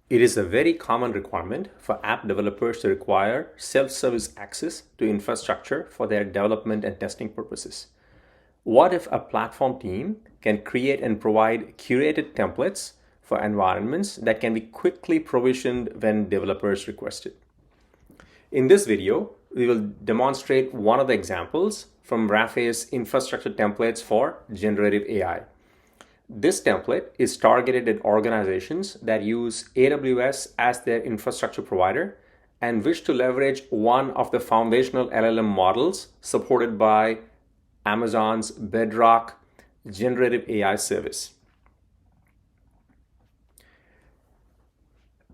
It is a very common requirement for app developers to require self-service access to infrastructure for their development and testing purposes. What if a platform team can create and provide curated templates for environments that can be quickly provisioned when developers request it? In this video, we will demonstrate one of the examples from Rafay's infrastructure templates for generative AI. This template is targeted at organizations that use AWS as their infrastructure provider and wish to leverage one of the foundational LLM models supported by Amazon's Bedrock generative AI service.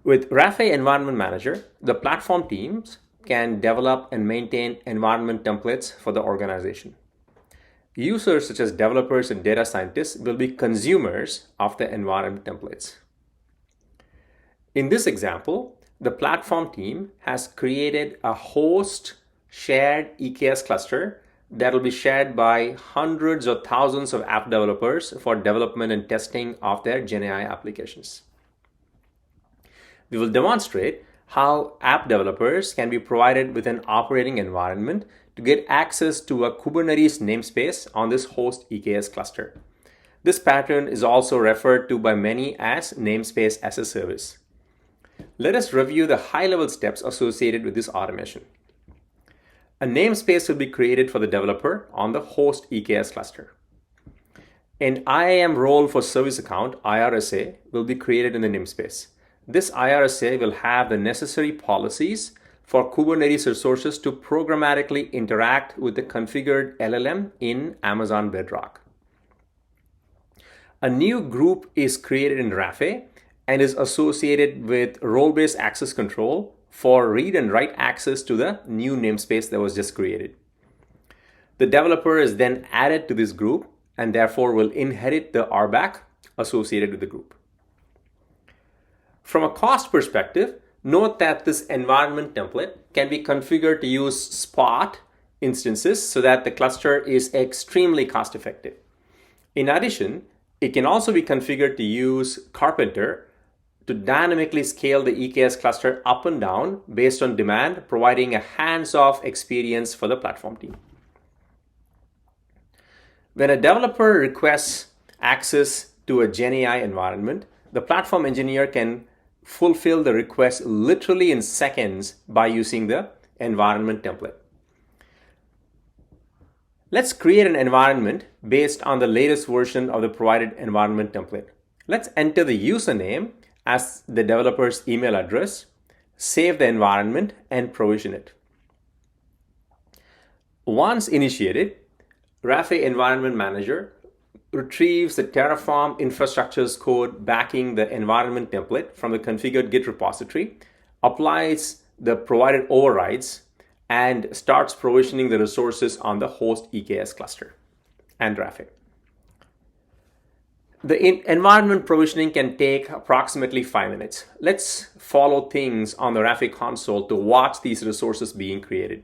With Rafay Environment Manager, the platform teams can develop and maintain environment templates for the organization. Users such as developers and data scientists will be consumers of the environment templates. In this example, the platform team has created a host shared EKS cluster that will be shared by hundreds or thousands of app developers for development and testing of their GenAI applications. We will demonstrate how app developers can be provided with an operating environment to get access to a Kubernetes namespace on this host EKS cluster. This pattern is also referred to by many as namespace as a service. Let us review the high-level steps associated with this automation. A namespace will be created for the developer on the host EKS cluster. An IAM role for service account, IRSA, will be created in the namespace. This IRSA will have the necessary policies for Kubernetes resources to programmatically interact with the configured LLM in Amazon Bedrock. A new group is created in Rafay and is associated with role-based access control for read and write access to the new namespace that was just created. The developer is then added to this group and therefore will inherit the RBAC associated with the group. From a cost perspective, note that this environment template can be configured to use spot instances so that the cluster is extremely cost effective. In addition, it can also be configured to use Carpenter to dynamically scale the EKS cluster up and down based on demand, providing a hands-off experience for the platform team. When a developer requests access to a GenAI environment, the platform engineer can fulfill the request literally in seconds by using the environment template. Let's create an environment based on the latest version of the provided environment template. Let's enter the username as the developer's email address, save the environment, and provision it. Once initiated, Rafay Environment Manager retrieves the Terraform infrastructure's code backing the environment template from the configured Git repository, applies the provided overrides, and starts provisioning the resources on the host EKS cluster and Rafay. The environment provisioning can take approximately 5 minutes. Let's follow things on the Rafay console to watch these resources being created.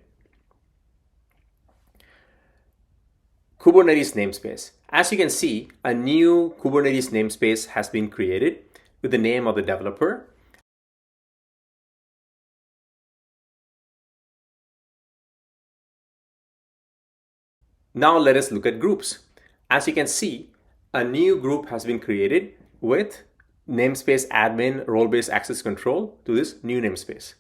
Kubernetes namespace. As you can see, a new Kubernetes namespace has been created with the name of the developer. Now let us look at groups. As you can see, a new group has been created with namespace admin role-based access control to this new namespace.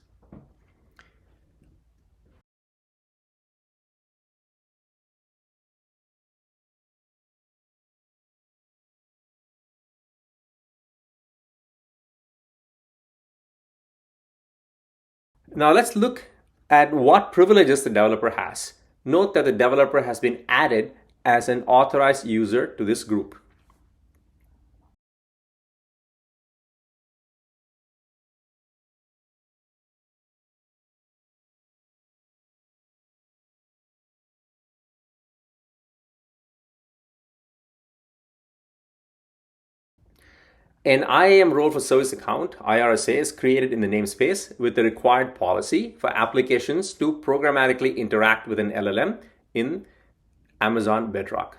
Now let's look at what privileges the developer has. Note that the developer has been added as an authorized user to this group. An IAM role for service account, IRSA, is created in the namespace with the required policy for applications to programmatically interact with an LLM in Amazon Bedrock.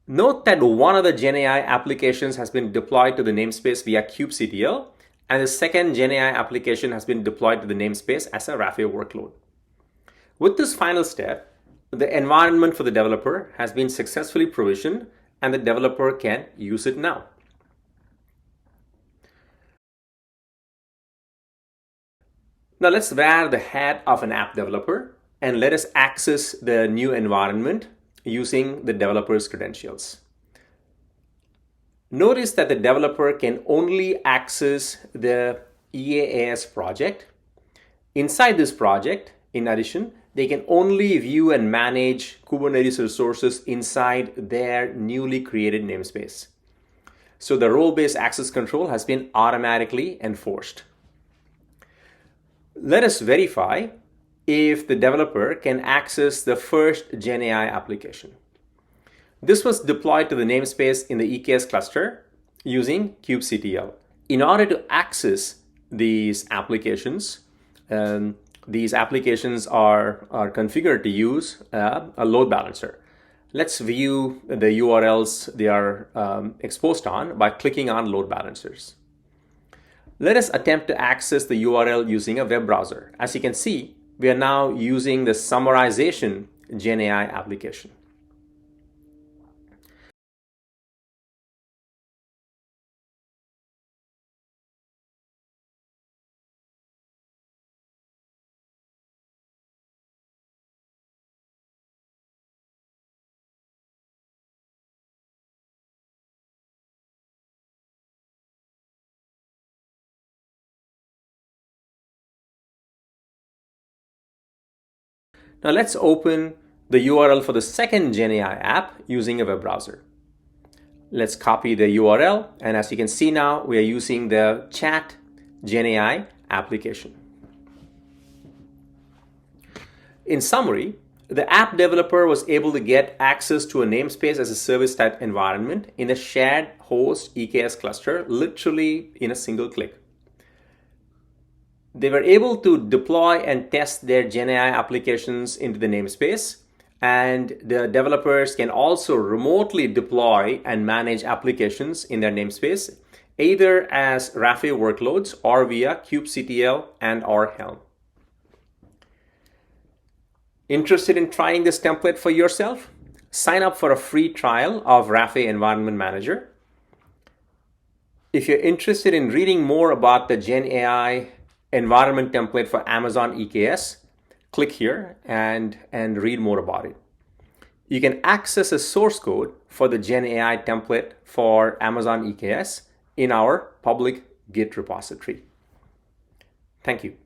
Note that one of the GenAI applications has been deployed to the namespace via kubectl, and the second GenAI application has been deployed to the namespace as a Rafay workload. With this final step, the environment for the developer has been successfully provisioned and the developer can use it now. Now let's wear the hat of an app developer and let us access the new environment using the developer's credentials. Notice that the developer can only access the EKS project. Inside this project, in addition, they can only view and manage Kubernetes resources inside their newly created namespace. So the role-based access control has been automatically enforced. Let us verify if the developer can access the first GenAI application. This was deployed to the namespace in the EKS cluster using kubectl. In order to access these applications are configured to use a load balancer. Let's view the URLs they are exposed on by clicking on load balancers. Let us attempt to access the URL using a web browser. As you can see, we are now using the summarization GenAI application. Now let's open the URL for the second GenAI app using a web browser. Let's copy the URL, and as you can see now, we are using the chat GenAI application. In summary, the app developer was able to get access to a namespace as a service type environment in a shared host EKS cluster literally in a single click. They were able to deploy and test their GenAI applications into the namespace, and the developers can also remotely deploy and manage applications in their namespace, either as Rafay workloads or via kubectl and/or Helm. Interested in trying this template for yourself? Sign up for a free trial of Rafay Environment Manager. If you're interested in reading more about the GenAI environment template for Amazon EKS, click here and read more about it. You can access a source code for the GenAI template for Amazon EKS in our public Git repository. Thank you.